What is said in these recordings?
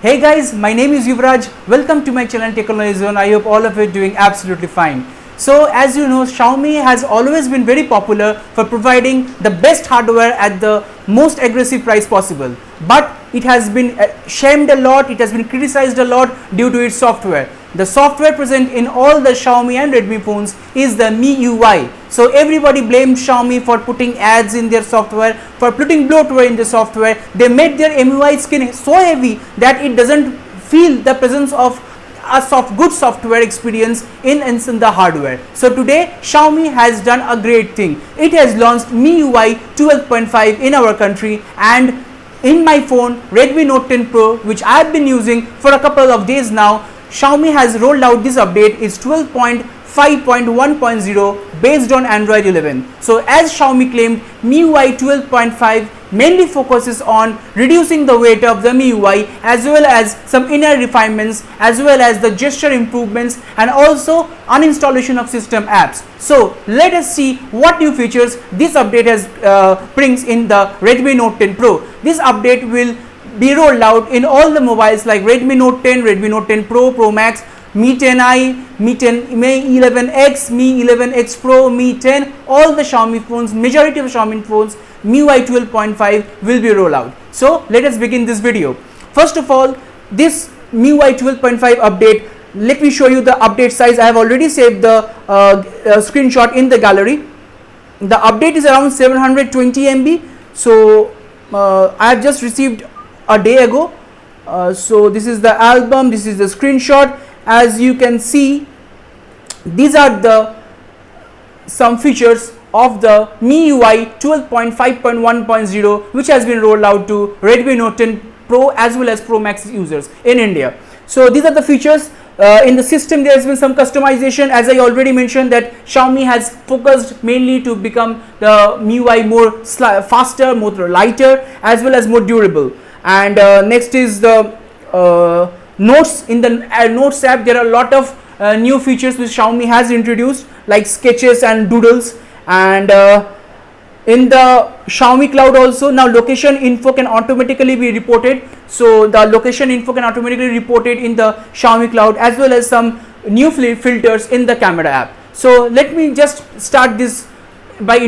Hey guys, my name is Yuvraj. Welcome to my channel Technology Zone. I hope all of you are doing absolutely fine. So as you know, Xiaomi has always been very popular for providing the best hardware at the most aggressive price possible. But it has been shamed a lot, it has been criticized a lot due to its software. The software present in all the Xiaomi and Redmi phones is the MIUI. So everybody blamed Xiaomi for putting ads in their software, for putting bloatware in the software. They made their MIUI skin so heavy that it doesn't feel the presence of a good software experience in the hardware. So today Xiaomi has done a great thing. It has launched MIUI 12.5 in our country, and in my phone Redmi Note 10 Pro, which I have been using for a couple of days now, Xiaomi has rolled out this update. It's 12.5.1.0 based on Android 11. So as Xiaomi claimed, MIUI 12.5 mainly focuses on reducing the weight of the MIUI, as well as some inner refinements, as well as the gesture improvements, and also uninstallation of system apps. So let us see what new features this update has brings in the Redmi Note 10 Pro. This update will be rolled out in all the mobiles like Redmi Note 10, Redmi Note 10 Pro, Pro Max, Mi 10i, Mi 10, Mi 11X, Mi 11X Pro, Mi 10, all the Xiaomi phones, majority of Xiaomi phones, MIUI 12.5 will be rolled out. So let us begin this video. First of all, this MIUI 12.5 update, let me show you the update size. I have already saved the screenshot in the gallery. The update is around 720 MB. So I have just received a day ago. So this is the album, this is the screenshot. As you can see, these are the some features of the MIUI 12.5.1.0 which has been rolled out to Redmi Note 10 Pro as well as Pro Max users in India. So these are the features. In the system there has been some customization. As I already mentioned, that Xiaomi has focused mainly to become the MIUI more faster, more lighter, as well as more durable. And next is the notes. In the notes app there are a lot of new features which Xiaomi has introduced, like sketches and doodles. And in the Xiaomi Cloud also, now location info can automatically be reported. So the location info can automatically be reported in the Xiaomi Cloud, as well as some new filters in the camera app. So let me just start this by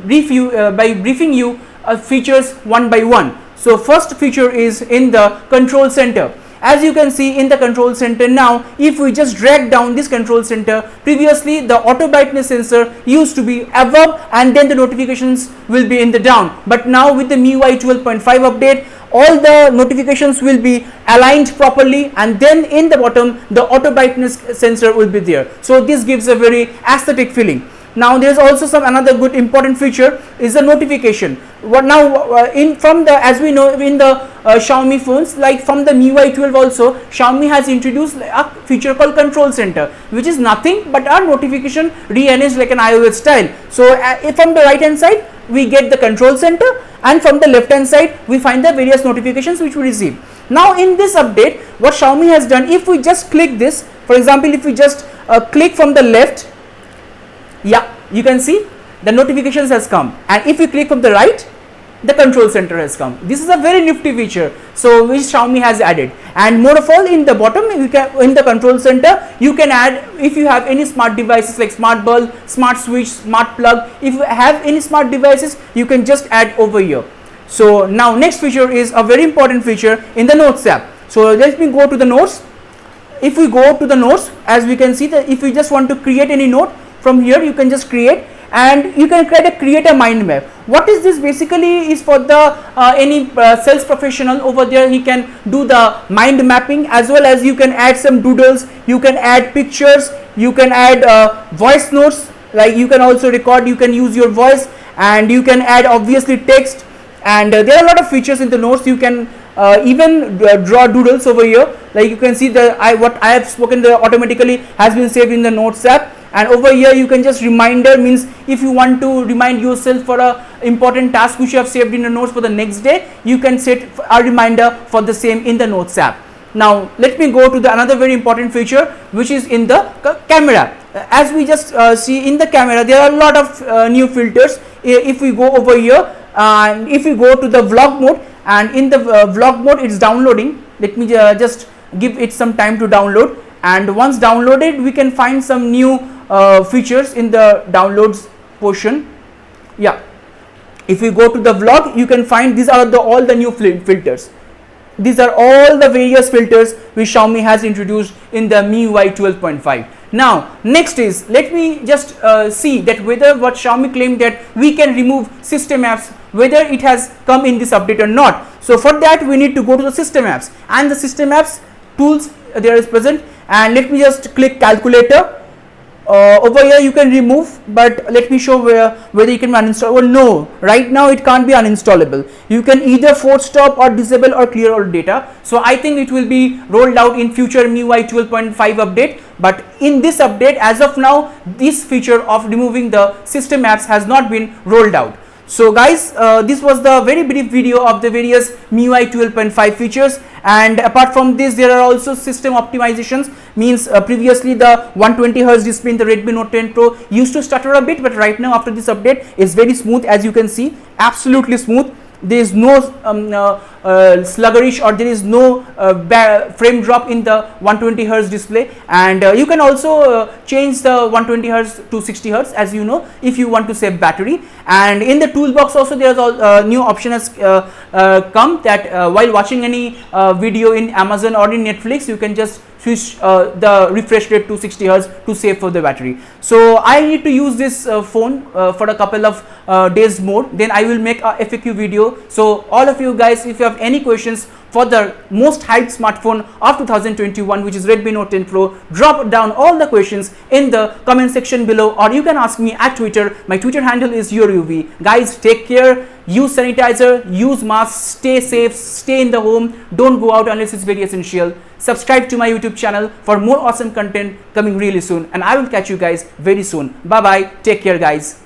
briefing you features one by one. So first feature is in the control center. As you can see in the control center now, if we just drag down this control center, previously the auto brightness sensor used to be above and then the notifications will be in the down. But now with the MIUI 12.5 update, all the notifications will be aligned properly, and then in the bottom the auto brightness sensor will be there. So this gives a very aesthetic feeling. Now there is also some another good important feature is the notification. What now as we know in the Xiaomi phones, like from the MIUI 12 also, Xiaomi has introduced a feature called control center, which is nothing but our notification rearranged like an iOS style. So from the right hand side we get the control center, and from the left hand side we find the various notifications which we receive. Now in this update, what Xiaomi has done, if we just click this, for example, if we just click from the left, yeah, you can see the notifications has come, and if you click from the right, the control center has come. This is a very nifty feature, so which Xiaomi has added. And more of all, in the bottom you can, in the control center you can add, if you have any smart devices like smart bulb, smart switch, smart plug, if you have any smart devices you can just add over here. So now next feature is a very important feature in the notes app. So let me go to the notes. If we go to the notes, as we can see that if you just want to create any note, from here you can just create, and you can create a mind map. What is this basically is for the any sales professional over there, he can do the mind mapping, as well as you can add some doodles, you can add pictures, you can add voice notes, like you can also record, you can use your voice, and you can add obviously text. And there are a lot of features in the notes. You can even draw doodles over here, like you can see what I have spoken automatically has been saved in the notes app. And over here you can just reminder, means if you want to remind yourself for a important task which you have saved in the notes for the next day, you can set a reminder for the same in the notes app. Now let me go to the another very important feature which is in the camera. As we just see in the camera, there are a lot of new filters. If we go over here and if we go to the vlog mode, and in the vlog mode it's downloading, Let me just give it some time to download, and once downloaded we can find some new features in the downloads portion. Yeah, if we go to the vlog, you can find these are all the new filters. These are all the various filters which Xiaomi has introduced in the MIUI 12.5. Now next is, let me just see that whether what Xiaomi claimed that we can remove system apps, whether it has come in this update or not. So for that we need to go to the system apps, and the system apps tools there is present, and let me just click calculator. Over here you can remove, but let me show whether you can uninstall. Well, no, right now it can't be uninstallable. You can either force stop or disable or clear all data. So I think it will be rolled out in future MIUI 12.5 update, but in this update as of now this feature of removing the system apps has not been rolled out. So guys, this was the very brief video of the various MIUI 12.5 features, and apart from this there are also system optimizations. Means previously the 120Hz display in the Redmi Note 10 Pro used to stutter a bit, but right now after this update is very smooth, as you can see, absolutely smooth. There is no sluggish, or there is no frame drop in the 120Hz display, and you can also change the 120Hz to 60Hz, as you know, if you want to save battery. And in the toolbox also there is a new option has come, that while watching any video in Amazon or in Netflix, you can just switch the refresh rate to 60Hz to save for the battery. So I need to use this phone for a couple of days more, then I will make a FAQ video. So all of you guys, if you have any questions for the most hyped smartphone of 2021, which is Redmi Note 10 Pro, drop down all the questions in the comment section below, or you can ask me at Twitter. My Twitter handle is YourUV. Guys, take care, use sanitizer, use masks, stay safe, stay in the home, don't go out unless it's very essential. Subscribe to my YouTube channel for more awesome content coming really soon, and I will catch you guys very soon. Bye bye, take care guys.